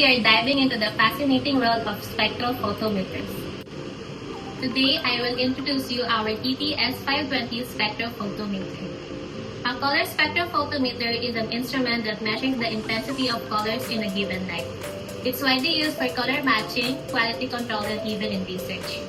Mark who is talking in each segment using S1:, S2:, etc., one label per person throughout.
S1: are diving into the fascinating world of spectrophotometers. Today, I will introduce you our TT-S-520 Spectrophotometer. A color spectrophotometer is an instrument that measures the intensity of colors in a given light. It's widely used for color matching, quality control, and even in research.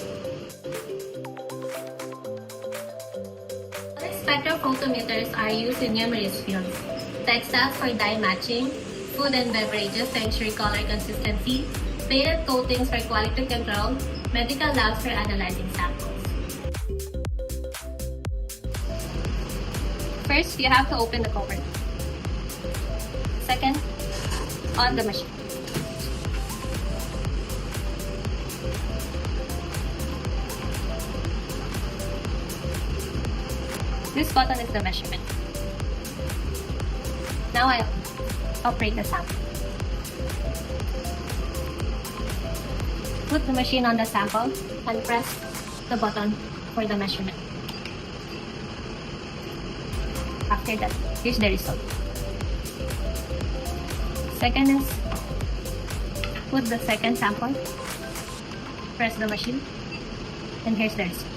S1: Color spectrophotometers are used in numerous fields: textiles for dye matching, food and beverages to ensure color consistency, painted coatings for quality control, medical labs for analyzing samples. First, you have to open the cover. Second, on the machine. This button is the measurement. Now I operate the sample. Put the machine on the sample and press the button for the measurement. After that, here's the result. Second is, put the second sample, press the machine, and here's the result.